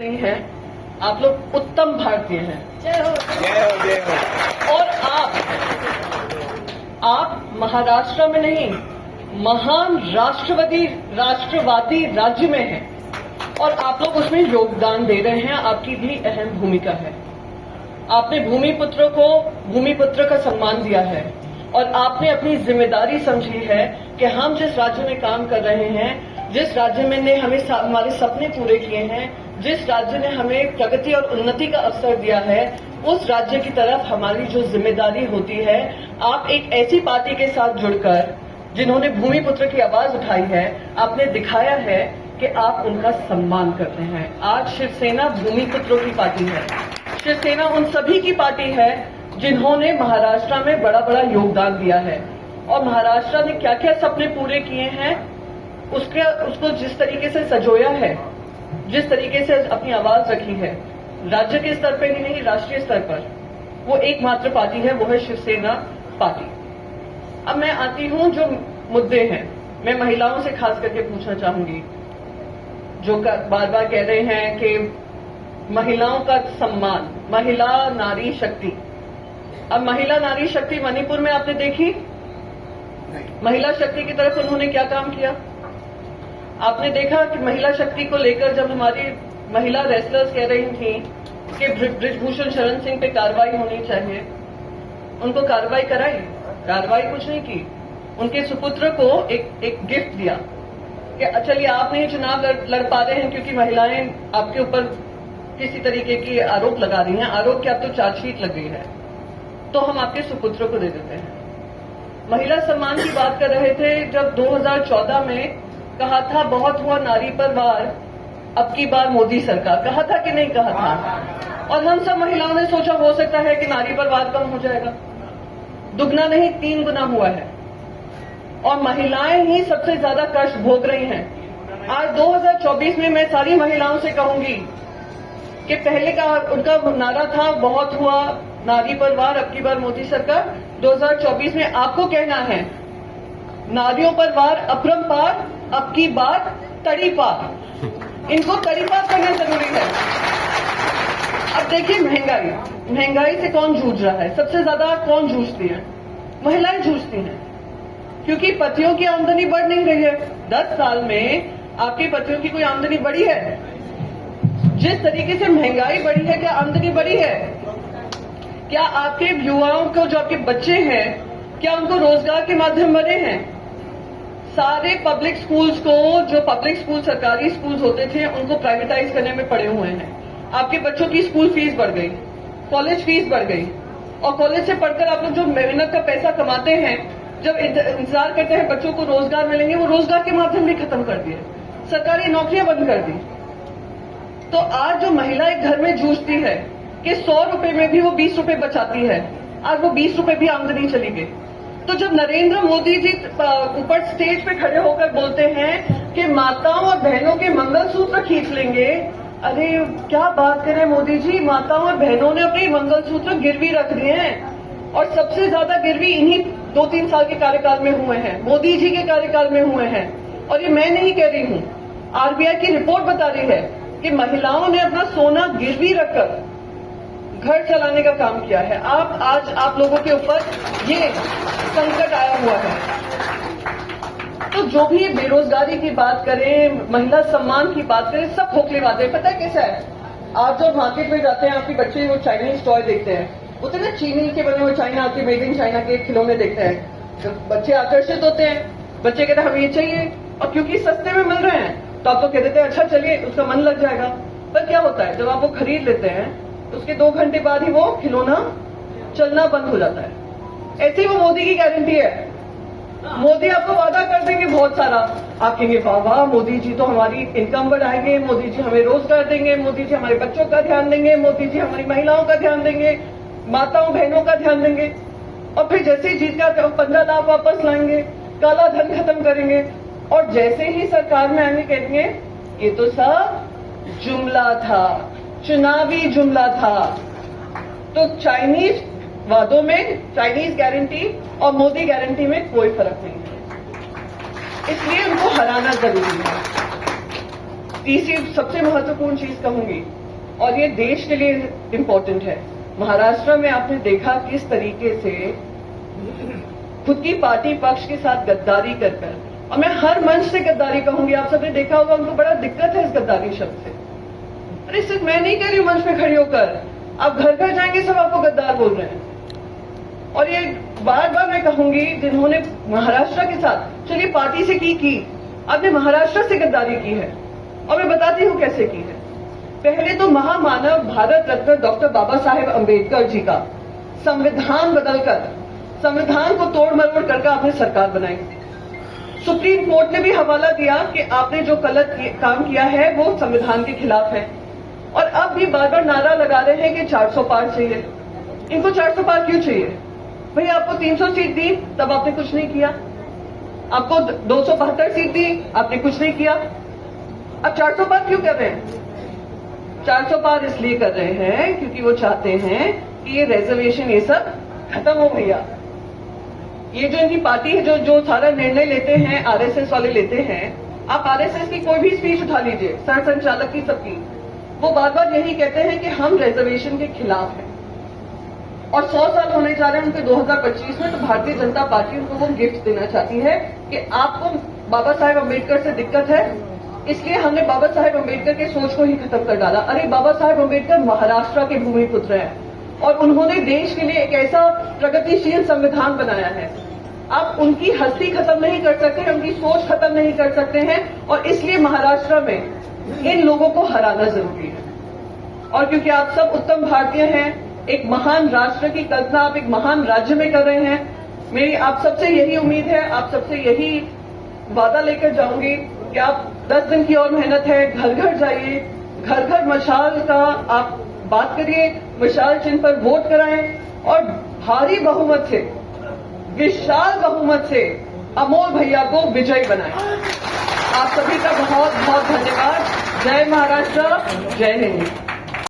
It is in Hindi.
नहीं है, आप लोग उत्तम भारतीय हैं। जय हो जय हो जय हो। और आप महाराष्ट्र में नहीं, महान राष्ट्रवादी राज्य में हैं और आप लोग उसमें योगदान दे रहे हैं। आपकी भी अहम भूमिका है। आपने भूमिपुत्र का सम्मान दिया है और आपने अपनी जिम्मेदारी समझी है कि हम जिस राज्य में काम कर रहे हैं, जिस राज्य में ने हमें हमारे सपने पूरे किए हैं, जिस राज्य ने हमें प्रगति और उन्नति का अवसर दिया है, उस राज्य की तरफ हमारी जो जिम्मेदारी होती है, आप एक ऐसी पार्टी के साथ जुड़कर जिन्होंने भूमिपुत्र की आवाज उठाई है, आपने दिखाया है कि आप उनका सम्मान करते हैं। आज शिवसेना भूमिपुत्रों की पार्टी है। शिवसेना उन सभी की पार्टी है जिन्होंने महाराष्ट्र में बड़ा बड़ा योगदान दिया है और महाराष्ट्र ने क्या क्या सपने पूरे किए हैं, उसको जिस तरीके से सजोया है, जिस तरीके से अपनी आवाज रखी है, राज्य के स्तर पर ही नहीं राष्ट्रीय स्तर पर, वो एकमात्र पार्टी है, वो है शिवसेना पार्टी। अब मैं आती हूं जो मुद्दे हैं, मैं महिलाओं से खास करके पूछना चाहूंगी, जो बार बार कह रहे हैं कि महिलाओं का सम्मान, महिला नारी शक्ति। अब महिला नारी शक्ति मणिपुर में आपने देखी? महिला शक्ति की तरफ उन्होंने क्या काम किया? आपने देखा कि महिला शक्ति को लेकर जब हमारी महिला रेसलर्स कह रही थी कि बृजभूषण शरण सिंह पे कार्रवाई होनी चाहिए, उनको कार्रवाई कराई? कार्रवाई कुछ नहीं की। उनके सुपुत्र को एक गिफ्ट दिया कि चलिए आप नहीं चुनाव लड़ पा रहे हैं क्योंकि महिलाएं आपके ऊपर किसी तरीके की आरोप लगा रही हैं, आरोप की अब तो चार्जशीट लग गई है, तो हम आपके सुपुत्र को दे देते हैं। महिला सम्मान की बात कर रहे थे, जब 2014 में कहा था बहुत हुआ नारी पर वार, अब की बार मोदी सरकार, कहा था कि नहीं कहा था? और हम सब महिलाओं ने सोचा हो सकता है कि नारी पर वार कम हो जाएगा। दुगना नहीं 3 गुना हुआ है और महिलाएं ही सबसे ज्यादा कष्ट भोग रही हैं। आज 2024 में मैं सारी महिलाओं से कहूंगी कि पहले का उनका नारा था बहुत हुआ नारी पर वार, अब की बार मोदी सरकार। 2024 में आपको कहना है नारियों पर वार अपरंपार, अब की बार तड़ी पार। इनको तड़ी पार करना जरूरी है। अब देखिए महंगाई से कौन जूझ रहा है? सबसे ज्यादा कौन जूझती है? महिलाएं जूझती हैं, क्योंकि पतियों की आमदनी बढ़ नहीं रही है। 10 साल में आपके पतियों की कोई आमदनी बढ़ी है? जिस तरीके से महंगाई बढ़ी है, क्या आमदनी बढ़ी है? क्या आपके युवाओं को, जो आपके बच्चे हैं, क्या उनको रोजगार के माध्यम बने हैं? सारे पब्लिक स्कूल्स को, जो पब्लिक स्कूल सरकारी स्कूल्स होते थे, उनको प्राइवेटाइज करने में पड़े हुए हैं। आपके बच्चों की स्कूल फीस बढ़ गई, कॉलेज फीस बढ़ गई, और कॉलेज से पढ़कर आप लोग जो मेहनत का पैसा कमाते हैं, जब इंतजार करते हैं बच्चों को रोजगार मिलेंगे, वो रोजगार के माध्यम भी खत्म कर दिए, सरकारी नौकरियां बंद कर दी। तो आज जो महिला एक घर में जूझती है कि 100 रुपए में भी वो 20 रुपए बचाती है, आज वो 20 रुपए भी आमदनी चली गई। तो जब नरेंद्र मोदी जी ऊपर स्टेज पे खड़े होकर बोलते हैं कि माताओं और बहनों के मंगलसूत्र खींच लेंगे, अरे क्या बात करें मोदी जी, माताओं और बहनों ने अपने मंगलसूत्र गिरवी रख दिए हैं और सबसे ज्यादा गिरवी इन्हीं 2-3 साल के कार्यकाल में हुए हैं, मोदी जी के कार्यकाल में हुए हैं। और ये मैं नहीं कह रही हूं, आरबीआई की रिपोर्ट बता रही है कि महिलाओं ने अपना सोना गिरवी रखकर घर चलाने का काम किया है। आज आप लोगों के ऊपर ये संकट आया हुआ है। तो जो भी बेरोजगारी की बात करें, महिला सम्मान की बात करें, सब खोखली बातें। पता है कैसा है, आप जब मार्केट में जाते हैं, आपके बच्चे वो चाइनीज टॉय देखते हैं, होते ना चीनी के बने हुए चाइना के मेड इन चाइना के खिलौने देखते हैं, तो बच्चे आकर्षित होते हैं, बच्चे कहते हैं हमें ये चाहिए, और क्योंकि सस्ते में मिल रहे हैं तो आप तो कह देते हैं अच्छा चलिए, उसका मन लग जाएगा। पर क्या होता है, जब आप वो खरीद लेते हैं उसके 2 घंटे बाद ही वो खिलौना चलना बंद हो जाता है। ऐसी वो मोदी की गारंटी है। मोदी आपको वादा कर देंगे बहुत सारा, आप कहेंगे वाह वाह मोदी जी तो हमारी इनकम बढ़ाएंगे, मोदी जी हमें रोजगार देंगे, मोदी जी हमारे बच्चों का ध्यान देंगे, मोदी जी हमारी महिलाओं का ध्यान देंगे, माताओं बहनों का ध्यान देंगे। और फिर जैसे ही जीत का 15 लाख वापस लाएंगे, काला धन खत्म करेंगे, और जैसे ही सरकार में आएंगे कहेंगे ये तो सब जुमला था, चुनावी जुमला था। तो चाइनीज वादों में, चाइनीज गारंटी और मोदी गारंटी में कोई फर्क नहीं है, इसलिए उनको हराना जरूरी है। तीसरी सबसे महत्वपूर्ण चीज कहूंगी, और ये देश के लिए इम्पोर्टेंट है। महाराष्ट्र में आपने देखा किस तरीके से खुद की पार्टी पक्ष के साथ गद्दारी कर कर, और मैं हर मंच से गद्दारी कहूंगी, आप सबने देखा होगा, उनको बड़ा दिक्कत है इस गद्दारी शब्द से। अरे सिर्फ मैं नहीं कह रही हूं मंच पे खड़ी होकर, आप घर घर जाएंगे सब आपको गद्दार बोल रहे हैं। और ये बार बार मैं कहूंगी, जिन्होंने महाराष्ट्र के साथ, चलिए पार्टी से की, आपने महाराष्ट्र से गद्दारी की है, और मैं बताती हूं कैसे की है। पहले तो महामानव भारत रत्न डॉक्टर बाबा साहेब अम्बेडकर जी का संविधान बदलकर, संविधान को तोड़ मरोड़ करके आपने सरकार बनाई। सुप्रीम कोर्ट ने भी हवाला दिया कि आपने जो गलत काम किया है वो संविधान के खिलाफ है। और अब भी बार बार नारा लगा रहे हैं कि 400 पार चाहिए। इनको 400 पार क्यों चाहिए? भाई आपको 300 सीट दी, तब आपने कुछ नहीं किया। आपको 272 सीट दी, आपने कुछ नहीं किया। अब 400 पार क्यों कर रहे हैं? 400 पार इसलिए कर रहे हैं क्योंकि वो चाहते हैं कि ये रिजर्वेशन ये सब खत्म हो भैया। ये जो इनकी पार्टी है, जो सारा निर्णय लेते हैं आरएसएस वाले लेते हैं, आप आरएसएस की कोई भी स्पीच उठा लीजिए, सर संचालक की सबकी, वो बार बार यही कहते हैं कि हम रिजर्वेशन के खिलाफ हैं। और 100 साल होने जा रहे हैं उनके 2025 में, तो भारतीय जनता पार्टी उनको वो गिफ्ट देना चाहती है कि आपको बाबा साहेब अम्बेडकर से दिक्कत है, इसलिए हमने बाबा साहेब अम्बेडकर के सोच को ही खत्म कर डाला। अरे बाबा साहेब अम्बेडकर महाराष्ट्र के भूमि पुत्र हैं और उन्होंने देश के लिए एक ऐसा प्रगतिशील संविधान बनाया है। आप उनकी हस्ती खत्म नहीं कर सकते, उनकी सोच खत्म नहीं कर सकते हैं, और इसलिए महाराष्ट्र में इन लोगों को हराना जरूरी है। और क्योंकि आप सब उत्तम भारतीय हैं, एक महान राष्ट्र की कल्पना आप एक महान राज्य में कर रहे हैं, मेरी आप सबसे यही उम्मीद है, आप सबसे यही वादा लेकर जाऊंगी कि आप 10 दिन की और मेहनत है, घर घर जाइए, घर घर मशाल का आप बात करिए, मशाल चिन्ह पर वोट कराएं और भारी बहुमत से, विशाल बहुमत से अमोल भैया को विजयी बनाएं। आप सभी का बहुत बहुत धन्यवाद। जय महाराष्ट्र, जय हिंद।